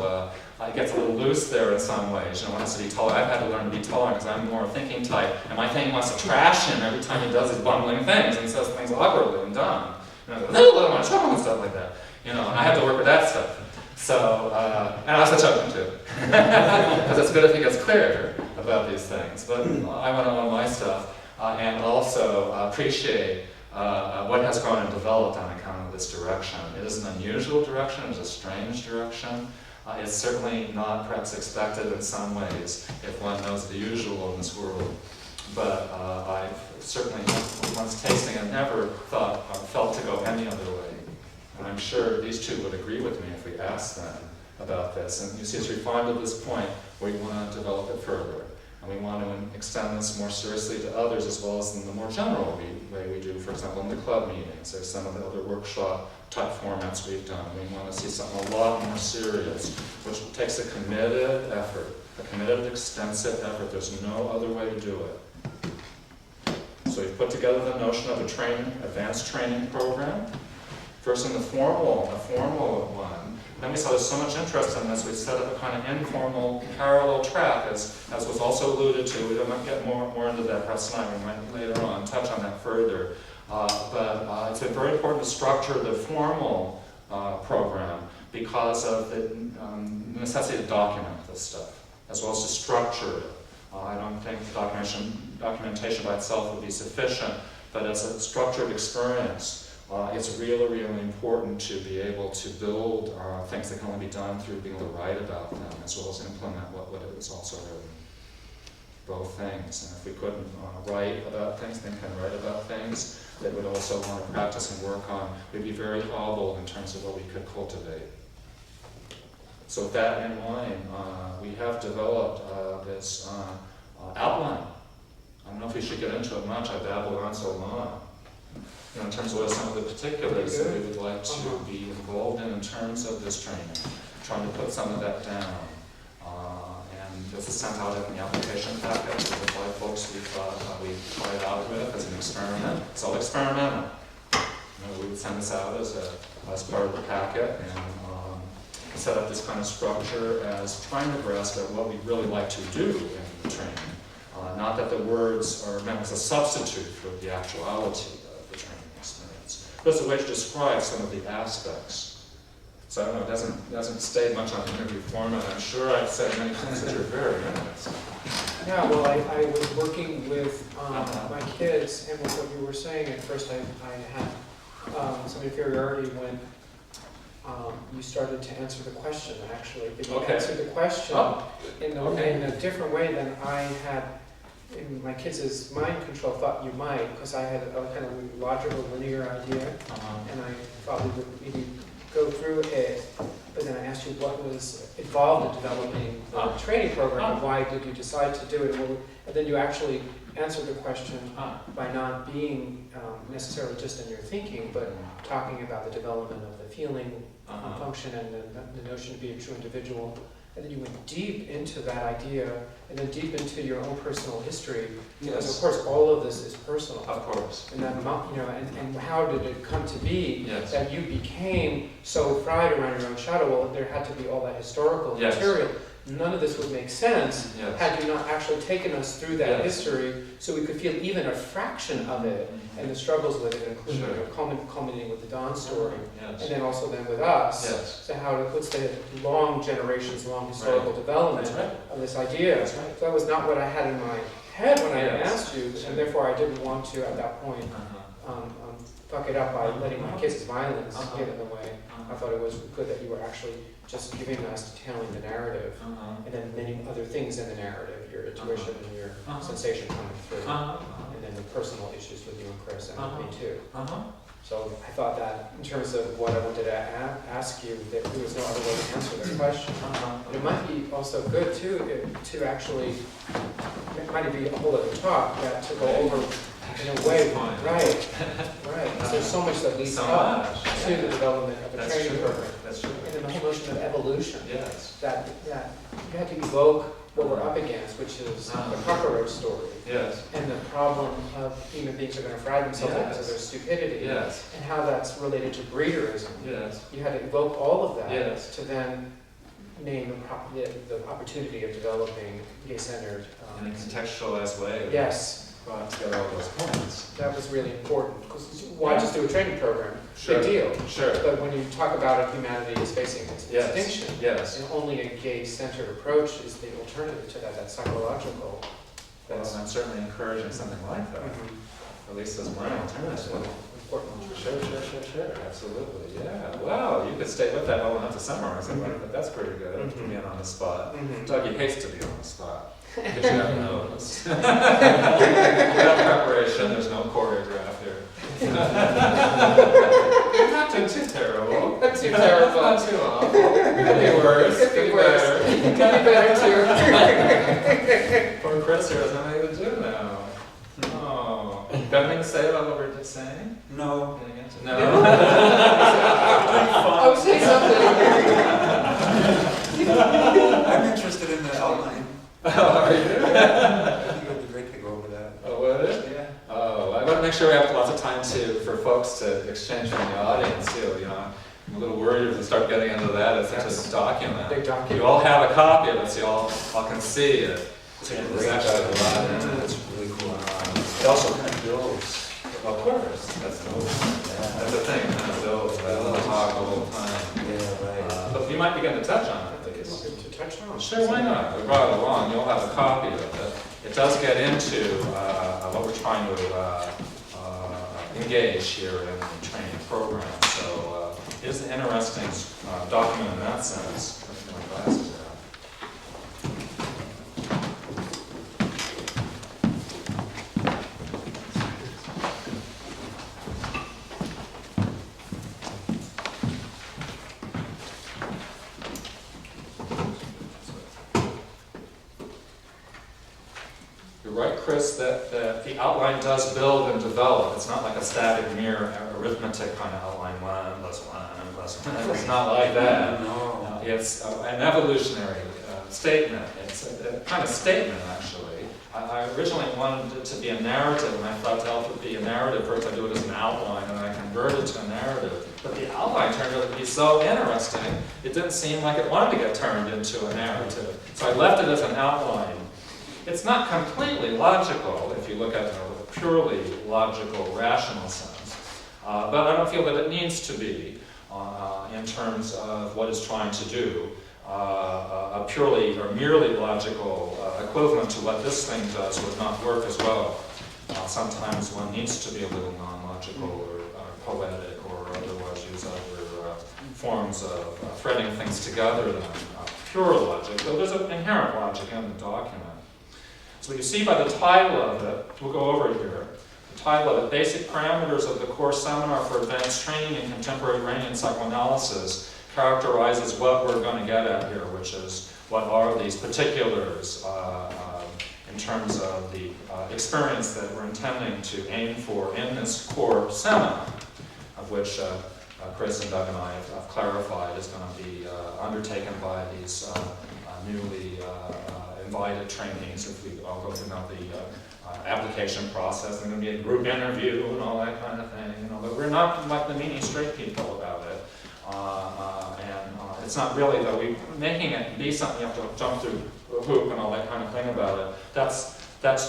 it gets a little loose there in some ways. You know, one has to be tolerant. I've had to learn to be tolerant because I'm more a thinking type, and my thinking wants to trash him every time he does these bungling things and says things awkwardly and dumb. You know, I want to trouble and stuff like that. You know, and I have to work with that stuff. So, and I also choke him too, because it's good if he gets clear about these things. But I want to own my stuff and also appreciate what has grown and developed on account of this direction. It is an unusual direction, it's a strange direction. It's certainly not perhaps expected in some ways if one knows the usual in this world. But I've certainly, once tasting it, never thought or felt to go any other way. And I'm sure these two would agree with me if we asked them about this. And you see, it's refined to this point where we want to develop it further. And we want to extend this more seriously to others as well as in the more general way we do, for example, in the club meetings or some of the other workshop type formats we've done. We want to see something a lot more serious, which takes a committed effort, a committed, extensive effort. There's no other way to do it. So we've put together the notion of a advanced training program. First in the formal one. Then we saw there's so much interest in this, we set up a kind of informal parallel track, as was also alluded to. We might get more into that perhaps tonight. We might later on touch on that further. But it's been very important to structure the formal program because of the necessity to document this stuff, as well as to structure it. I don't think documentation by itself would be sufficient, but as a structured experience, it's really, really important to be able to build things that can only be done through being able to write about them, as well as implement what it was also written. Both things. And if we couldn't write about things, then can write about things that would also want to practice and work on, we'd be very hobbled in terms of what we could cultivate. So with that in mind, we have developed this outline. I don't know if we should get into it much. I babbled on so long. You know, in terms of what are some of the particulars that we would like to be involved in terms of this training, trying to put some of that down. And this is sent out in the application packet to the 5 folks we thought we'd try it out with as an experiment. It's all experimental. You know, we would send this out as part of the packet and set up this kind of structure as trying to grasp at what we'd really like to do in the training. Not that the words are meant as a substitute for the actuality of the training experience, but as a way to describe some of the aspects. So I don't know, it doesn't stay much on the interview format. I'm sure I've said many things that are very interesting. Yeah, well, I was working with my kids, and with what you were saying, at first I had some inferiority when you started to answer the question, actually. But you answered the question in a different way than I had in my kids' mind control thought you might, because I had a kind of logical, linear idea, and I thought we would maybe go through it, but then I asked you what was involved in developing the training program, and why did you decide to do it, and then you actually answered the question by not being necessarily just in your thinking, but talking about the development of the feeling function and the notion to be a true individual. And then you went deep into that idea, and then deep into your own personal history, because of course all of this is personal. Of course. And that, and how did it come to be that you became so fried around your own shadow? Well, there had to be all that historical material. None of this would make sense had you not actually taken us through that history, so we could feel even a fraction of it and the struggles with it, including culminating with the Dawn story, and then also then with us. So what's the long generations, long historical development of this idea? So that was not what I had in my head when I asked you, and therefore I didn't want to at that point fuck it up by letting my kids' violence get in the way. I thought it was good that you were actually just giving us, detailing the narrative, and then many other things in the narrative, your intuition and your sensation coming through, and then the personal issues with you and Chris and me too. So I thought that in terms of what I wanted to ask you, that there was no other way to answer the question. And it might be also good too to actually, it might be a whole other talk to go over in a way, right. There's so much that leads up to the development of a training program. That's true. And then the whole notion of evolution. That you have to evoke what we're up against, which is the cockroach story. And the problem of human beings are going to fry themselves because of their stupidity. And how that's related to breederism. You had to evoke all of that to then name the opportunity of developing gay-centered. In a contextualized way. Yes. Brought together all those points. That was really important, because why just do a training program? Sure. Big deal. Sure. But when you talk about it, humanity is facing its extinction. Yes. And only a gay-centered approach is the alternative to that. That's psychological. Well, I'm certainly encouraging something like that. At least as one alternative. Important. Sure. Absolutely. Yeah. Wow. You could stay with that well enough to summarize it, but that's pretty good. Being on the spot. Dougie hates to be on the spot. Because you haven't noticed. Without preparation, there's no choreograph here. Not too terrible. Not too terrible. Not too awful. Could be worse. Could be worse. Could be better too. Poor Chris here doesn't know what to do now. Oh. Got anything to say about what we're just saying? No. No? I was saying something. I'm interested in the outline. Oh, are you? I think it would be great to go over that. Oh, would it? Yeah. Oh, I want to make sure we have lots of time for folks to exchange from the audience too. You know, I'm a little worried to start getting into that. It's such a document. Big document. You all have a copy of it, so you all can see it. It's a There's great actually a lot in document. it. It's really cool. It also kind of builds. Of course, that's the thing. It kind of builds that little talk the whole time. Yeah, right. But you might begin to touch on it. To touch on. Sure, why not? We brought it along. You'll have a copy of it. It does get into what we're trying to engage here in the training program. So it's an interesting document in that sense. Let's get my glasses out. Right, Chris, that the outline does build and develop. It's not like a static mere arithmetic kind of outline, 1 plus 1 plus 1. It's not like that. No. It's an evolutionary statement. It's a kind of statement, actually. I originally wanted it to be a narrative, and I thought to help it be a narrative, first I do it as an outline, and I convert it to a narrative. But the outline turned out to be so interesting, it didn't seem like it wanted to get turned into a narrative. So I left it as an outline. It's not completely logical if you look at it in a purely logical, rational sense, but I don't feel that it needs to be in terms of what it's trying to do. A purely or merely logical equivalent to what this thing does would not work as well. Sometimes one needs to be a little non-logical or poetic or otherwise use other forms of threading things together than pure logic, though there's an inherent logic in the document. So you see by the title of it, we'll go over it here, the title of it, Basic Parameters of the Course Seminar for Advanced Training in Contemporary Uranian Psychoanalysis, characterizes what we're going to get at here, which is what are these particulars in terms of the experience that we're intending to aim for in this core seminar, of which Chris and Doug and I have clarified is going to be undertaken by these newly invited trainees. If we all go through now the application process, there's going to be a group interview and all that kind of thing. You know, but we're not like the meaning straight people about it. It's not really, though, making it be something you have to jump through a hoop and all that kind of thing about it. That's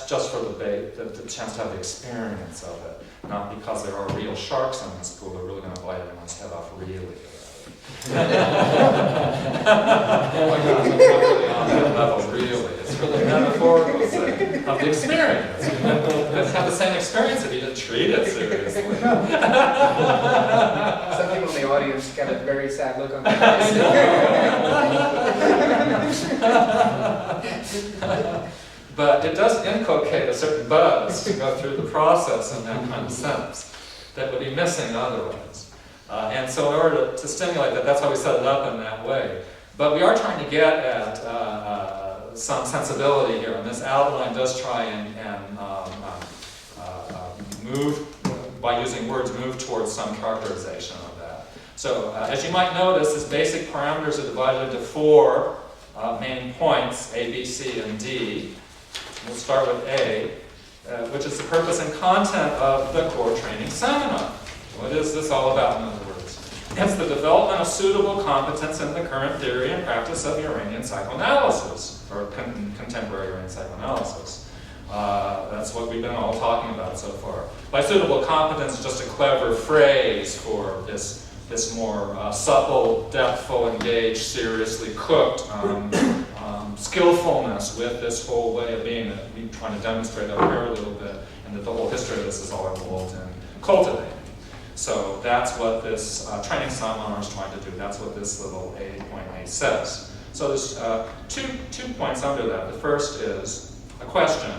just for the chance to have the experience of it, not because there are real sharks in this pool who are really going to bite everyone's head off really. Oh my God, it's not really on that level, really. It's really metaphorical thing of the experience. You have the same experience if you didn't treat it seriously. Some people in the audience got a very sad look on their face. But it does inculcate a certain buzz to go through the process in that kind of sense that would be missing otherwise. And so in order to stimulate that, that's why we set it up in that way. But we are trying to get at some sensibility here, and this outline does try and move, by using words, move towards some characterization of that. So as you might notice, these basic parameters are divided into 4 main points, A, B, C, and D. We'll start with A, which is the purpose and content of the core training seminar. What is this all about, in other words? It's the development of suitable competence in the current theory and practice of Uranian psychoanalysis, or contemporary Uranian psychoanalysis. That's what we've been all talking about so far. By suitable competence, just a clever phrase for this more supple, depthful, engaged, seriously cooked skillfulness with this whole way of being that we're trying to demonstrate up here a little bit, and that the whole history of this is all involved in cultivating. So that's what this training seminar is trying to do. That's what this little A.A says. So there's two points under that. The first is a question.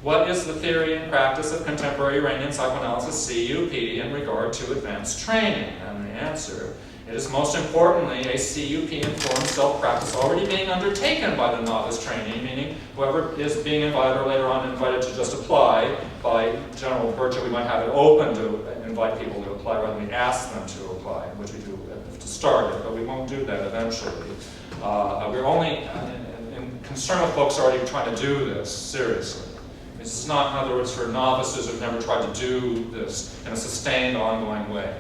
What is the theory and practice of contemporary Uranian psychoanalysis, CUP, in regard to advanced training? And the answer, it is most importantly a CUP-informed self-practice already being undertaken by the novice trainee, meaning whoever is being invited or later on invited to just apply. By general virtue, we might have it open to invite people to apply rather than we ask them to apply, which we do to start it, but we won't do that eventually. We're only concerned with folks already trying to do this seriously. This is not, in other words, for novices who've never tried to do this in a sustained, ongoing way.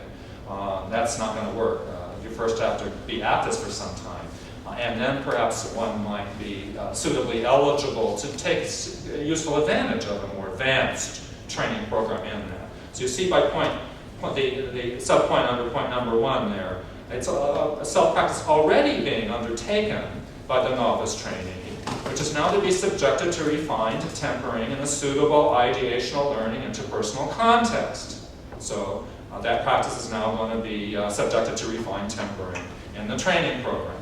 That's not going to work. You first have to be at this for some time. And then perhaps one might be suitably eligible to take useful advantage of a more advanced training program in that. So you see by the sub-point under point number 1 there, it's a self-practice already being undertaken by the novice trainee, which is now to be subjected to refined tempering in a suitable ideational learning interpersonal context. So that practice is now going to be subjected to refined tempering in the training program.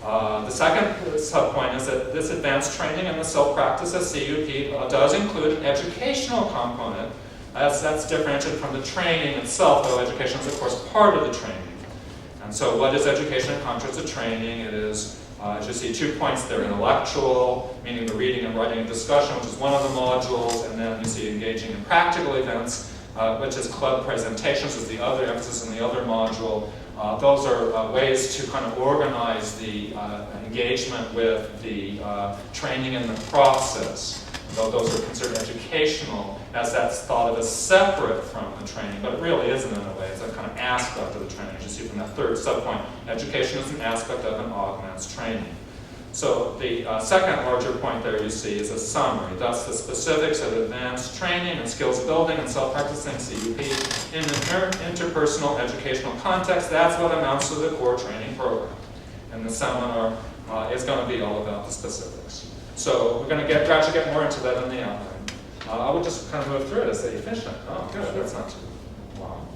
The second subpoint is that this advanced training in the self-practice of CUP does include an educational component, as that's differentiated from the training itself, though education is, of course, part of the training. And so what is education in contrast to training? It is, as you see, 2 points there, intellectual, meaning the reading and writing and discussion, which is one of the modules, and then you see engaging in practical events, which is club presentations, is the other emphasis in the other module. Those are ways to kind of organize the engagement with the training in the process. Though those are considered educational, as that's thought of as separate from the training, but it really isn't in a way. It's a kind of aspect of the training, as you see from that third subpoint. Education is an aspect of and augments training. So the second larger point there you see is a summary. Thus, the specifics of advanced training and skills building and self-practicing CUP in an interpersonal educational context, that's what amounts to the core training program. And the seminar is going to be all about the specifics. So we're going to gradually get more into that in the outline. I will just kind of move through it as efficient. Oh, good. That's not too long.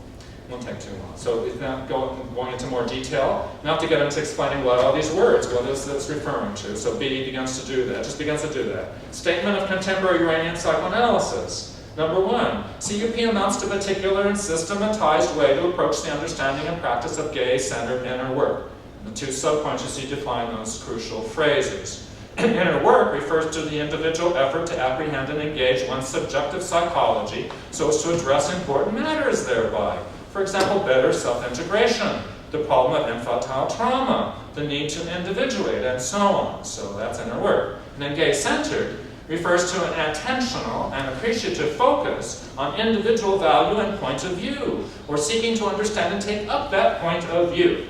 Won't take too long. So we're now going into more detail. Now to get into explaining what are these words, what is this referring to. So B begins to do that, just begins to do that. Statement of contemporary Uranian psychoanalysis. Number 1, CUP amounts to a particular and systematized way to approach the understanding and practice of gay-centered inner work. In the 2 subpoints, you see define those crucial phrases. Inner work refers to the individual effort to apprehend and engage one's subjective psychology so as to address important matters thereby. For example, better self-integration, the problem of infantile trauma, the need to individuate, and so on. So that's inner work. And then gay-centered refers to an attentional and appreciative focus on individual value and point of view, or seeking to understand and take up that point of view.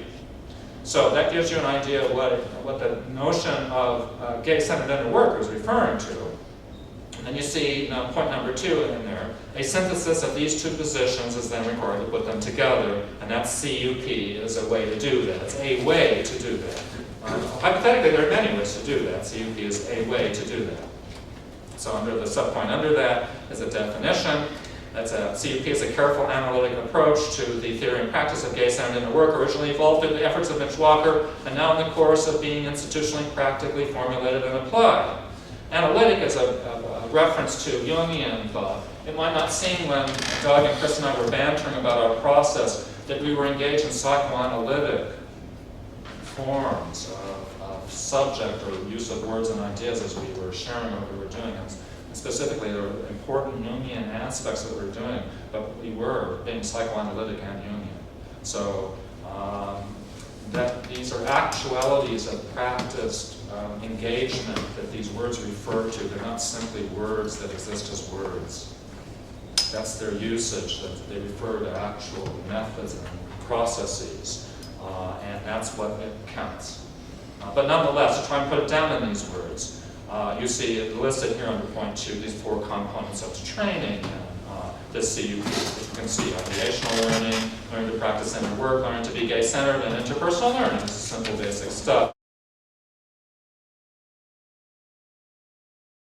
So that gives you an idea of what the notion of gay-centered inner work is referring to. And then you see point number 2 in there. A synthesis of these 2 positions is then required to put them together, and that's CUP is a way to do that. It's a way to do that. Hypothetically, there are many ways to do that. CUP is a way to do that. So under the subpoint under that is a definition. That's CUP is a careful analytic approach to the theory and practice of gay-centered inner work, originally evolved through the efforts of Mitch Walker, and now in the course of being institutionally, practically formulated and applied. Analytic is a reference to Jungian thought. It might not seem when Doug and Chris and I were bantering about our process that we were engaged in psychoanalytic forms of subject or use of words and ideas as we were sharing what we were doing. And specifically, there were important Jungian aspects that we were doing, but we were being psychoanalytic and Jungian. So that these are actualities of practiced engagement that these words refer to. They're not simply words that exist as words. That's their usage, that they refer to actual methods and processes, and that's what it counts. But nonetheless, to try and put it down in these words, you see it listed here under point 2, these 4 components of training. This CUP, as you can see, ideational learning, learning to practice inner work, learning to be gay-centered, and interpersonal learning. This is simple, basic stuff.